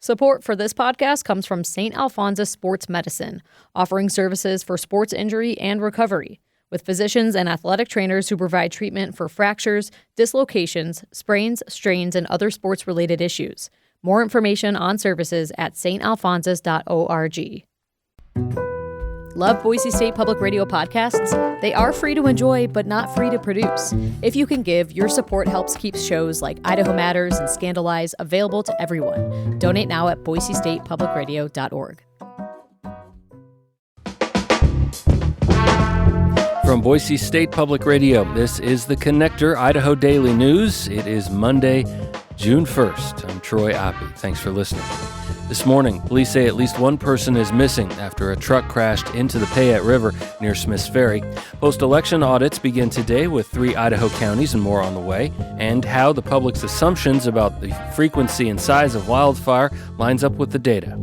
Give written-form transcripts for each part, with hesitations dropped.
Support for this podcast comes from St. Alphonsus Sports Medicine, offering services for sports injury and recovery, with physicians and athletic trainers who provide treatment for fractures, dislocations, sprains, strains, and other sports-related issues. More information on services at stalphonsus.org. Love Boise State Public Radio podcasts? They are free to enjoy, but not free to produce. If you can give, your support helps keep shows like Idaho Matters and Scandalize available to everyone. Donate now at boisestatepublicradio.org. From Boise State Public Radio, this is the Connector Idaho Daily News. It is Monday, June 1st. I'm Troy Oppie. Thanks for listening. This morning, police say at least one person is missing after a truck crashed into the Payette River near Smith's Ferry. Post-election audits begin today with 3 Idaho counties and more on the way, and how the public's assumptions about the frequency and size of wildfire lines up with the data.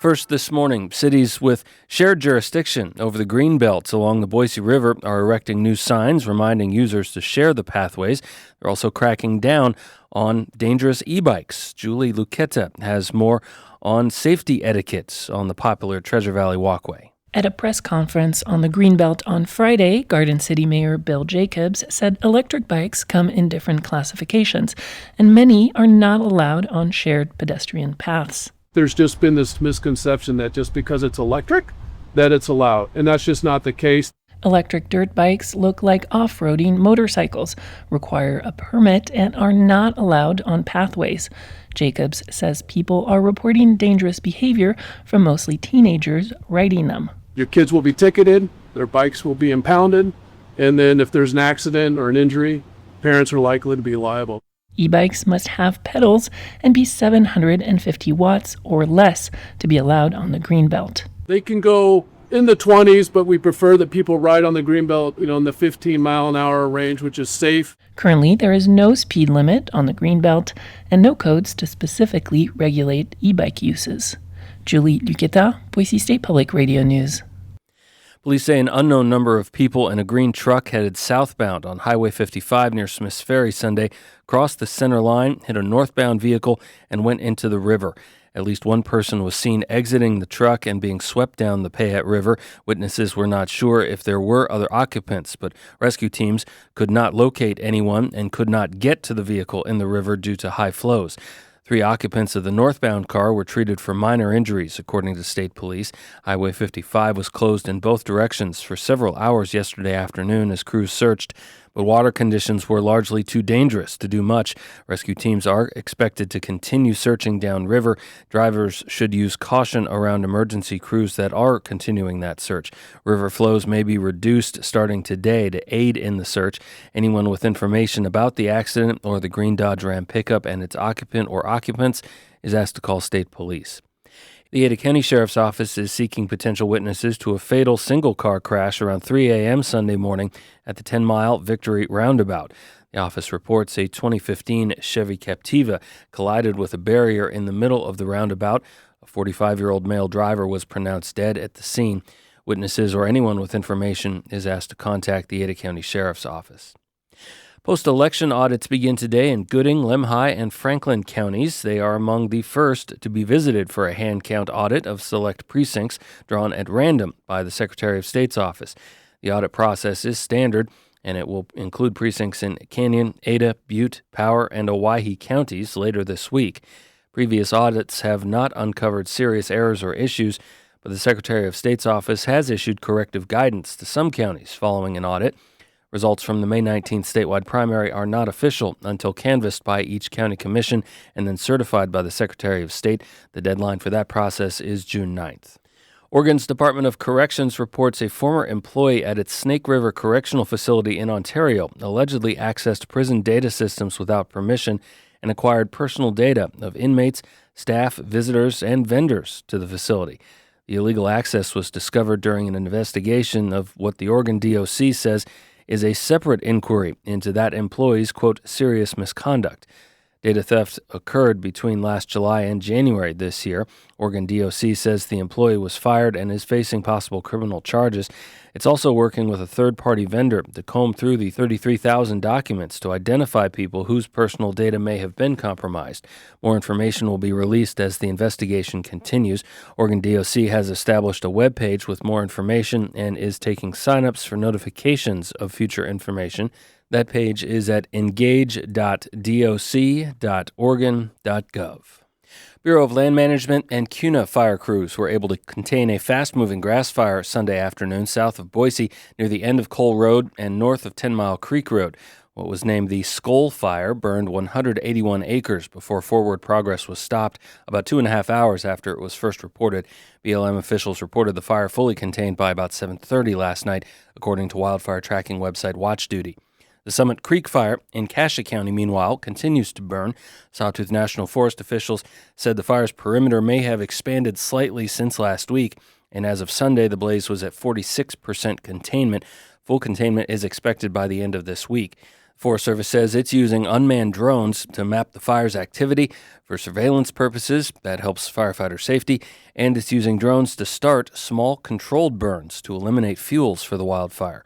First this morning, cities with shared jurisdiction over the Greenbelt along the Boise River are erecting new signs reminding users to share the pathways. They're also cracking down on dangerous e-bikes. Julie Luqueta has more on safety etiquette on the popular Treasure Valley Walkway. At a press conference on the Greenbelt on Friday, Garden City Mayor Bill Jacobs said electric bikes come in different classifications, and many are not allowed on shared pedestrian paths. There's just been this misconception that just because it's electric, that it's allowed, and that's just not the case. Electric dirt bikes look like off-roading motorcycles, require a permit, and are not allowed on pathways. Jacobs says people are reporting dangerous behavior from mostly teenagers riding them. Your kids will be ticketed, their bikes will be impounded, and then if there's an accident or an injury, parents are likely to be liable. E-bikes must have pedals and be 750 watts or less to be allowed on the Greenbelt. They can go in the 20s, but we prefer that people ride on the Greenbelt, in the 15-mile-an-hour range, which is safe. Currently, there is no speed limit on the Greenbelt and no codes to specifically regulate e-bike uses. Julie Luqueta, Boise State Public Radio News. Police say an unknown number of people in a green truck headed southbound on Highway 55 near Smith's Ferry Sunday crossed the center line, hit a northbound vehicle, and went into the river. At least one person was seen exiting the truck and being swept down the Payette River. Witnesses were not sure if there were other occupants, but rescue teams could not locate anyone and could not get to the vehicle in the river due to high flows. 3 occupants of the northbound car were treated for minor injuries, according to state police. Highway 55 was closed in both directions for several hours yesterday afternoon as crews searched, but water conditions were largely too dangerous to do much. Rescue teams are expected to continue searching downriver. Drivers should use caution around emergency crews that are continuing that search. River flows may be reduced starting today to aid in the search. Anyone with information about the accident or the green Dodge Ram pickup and its occupant or occupants is asked to call state police. The Ada County Sheriff's Office is seeking potential witnesses to a fatal single-car crash around 3 a.m. Sunday morning at the 10-mile Victory Roundabout. The office reports a 2015 Chevy Captiva collided with a barrier in the middle of the roundabout. A 45-year-old male driver was pronounced dead at the scene. Witnesses or anyone with information is asked to contact the Ada County Sheriff's Office. Post-election audits begin today in Gooding, Lemhi, and Franklin counties. They are among the first to be visited for a hand count audit of select precincts drawn at random by the Secretary of State's office. The audit process is standard, and it will include precincts in Canyon, Ada, Butte, Power, and Owyhee counties later this week. Previous audits have not uncovered serious errors or issues, but the Secretary of State's office has issued corrective guidance to some counties following an audit. Results from the May 19th statewide primary are not official until canvassed by each county commission and then certified by the Secretary of State. The deadline for that process is June 9th. Oregon's Department of Corrections reports a former employee at its Snake River Correctional Facility in Ontario allegedly accessed prison data systems without permission and acquired personal data of inmates, staff, visitors, and vendors to the facility. The illegal access was discovered during an investigation of what the Oregon DOC says is a separate inquiry into that employee's, quote, serious misconduct. Data theft occurred between last July and January this year. Oregon DOC says the employee was fired and is facing possible criminal charges. It's also working with a third-party vendor to comb through the 33,000 documents to identify people whose personal data may have been compromised. More information will be released as the investigation continues. Oregon DOC has established a web page with more information and is taking signups for notifications of future information. That page is at engage.doc.oregon.gov. Bureau of Land Management and CUNA fire crews were able to contain a fast-moving grass fire Sunday afternoon south of Boise near the end of Cole Road and north of 10 Mile Creek Road. What was named the Skull Fire burned 181 acres before forward progress was stopped about 2.5 hours after it was first reported. BLM officials reported the fire fully contained by about 7:30 last night, according to wildfire tracking website WatchDuty. The Summit Creek Fire in Cassia County, meanwhile, continues to burn. Sawtooth National Forest officials said the fire's perimeter may have expanded slightly since last week, and as of Sunday, the blaze was at 46% containment. Full containment is expected by the end of this week. The Forest Service says it's using unmanned drones to map the fire's activity for surveillance purposes. That helps firefighter safety, and it's using drones to start small controlled burns to eliminate fuels for the wildfire.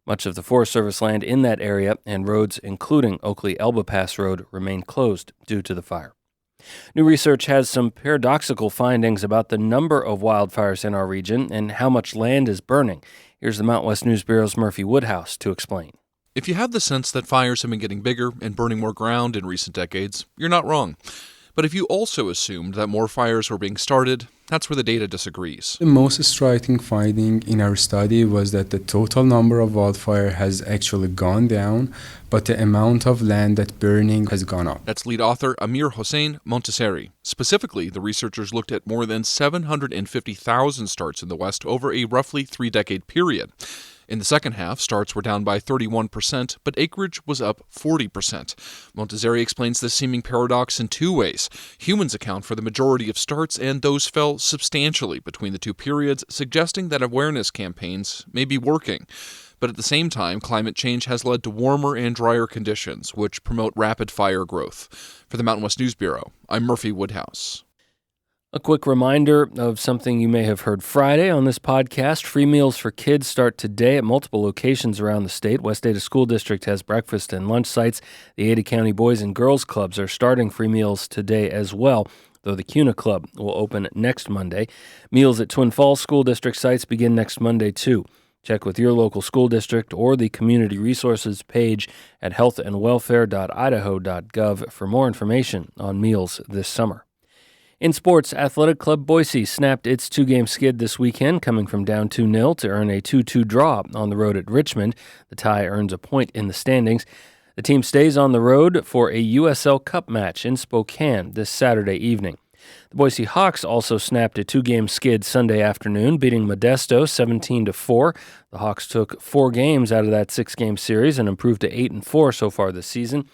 Much of the Forest Service land in that area and roads, including Oakley-Elba Pass Road, remain closed due to the fire. New research has some paradoxical findings about the number of wildfires in our region and how much land is burning. Here's the Mountain West News Bureau's Murphy Woodhouse to explain. If you have the sense that fires have been getting bigger and burning more ground in recent decades, you're not wrong. But if you also assumed that more fires were being started, that's where the data disagrees. The most striking finding in our study was that the total number of wildfire has actually gone down, but the amount of land that's burning has gone up. That's lead author Amir Hossein Montesseri. Specifically, the researchers looked at more than 750,000 starts in the West over a roughly 3-decade period. In the second half, starts were down by 31%, but acreage was up 40%. Montesseri explains this seeming paradox in two ways. Humans account for the majority of starts, and those fell substantially between the two periods, suggesting that awareness campaigns may be working. But at the same time, climate change has led to warmer and drier conditions, which promote rapid fire growth. For the Mountain West News Bureau, I'm Murphy Woodhouse. A quick reminder of something you may have heard Friday on this podcast. Free meals for kids start today at multiple locations around the state. West Ada School District has breakfast and lunch sites. The Ada County Boys and Girls Clubs are starting free meals today as well, though the CUNA Club will open next Monday. Meals at Twin Falls School District sites begin next Monday, too. Check with your local school district or the Community Resources page at healthandwelfare.idaho.gov for more information on meals this summer. In sports, Athletic Club Boise snapped its 2-game skid this weekend, coming from down 2-0 to earn a 2-2 draw on the road at Richmond. The tie earns a point in the standings. The team stays on the road for a USL Cup match in Spokane this Saturday evening. The Boise Hawks also snapped a 2-game skid Sunday afternoon, beating Modesto 17-4. The Hawks took 4 games out of that 6-game series and improved to 8-4 so far this season.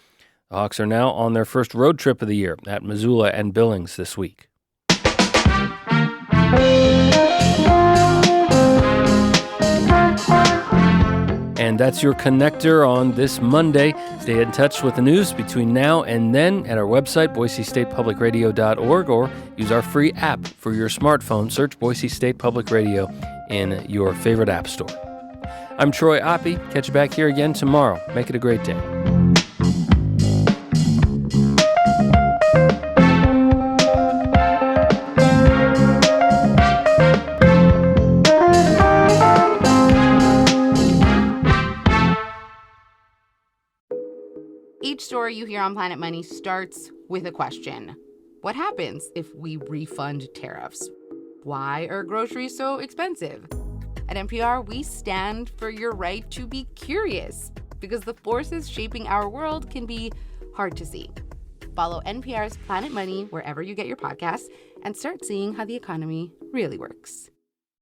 The Hawks are now on their first road trip of the year at Missoula and Billings this week. And that's your connector on this Monday. Stay in touch with the news between now and then at our website, boisestatepublicradio.org, or use our free app for your smartphone. Search Boise State Public Radio in your favorite app store. I'm Troy Oppie. Catch you back here again tomorrow. Make it a great day. Each story you hear on Planet Money starts with a question. What happens if we refund tariffs? Why are groceries so expensive? At NPR, we stand for your right to be curious, because the forces shaping our world can be hard to see. Follow NPR's Planet Money wherever you get your podcasts and start seeing how the economy really works.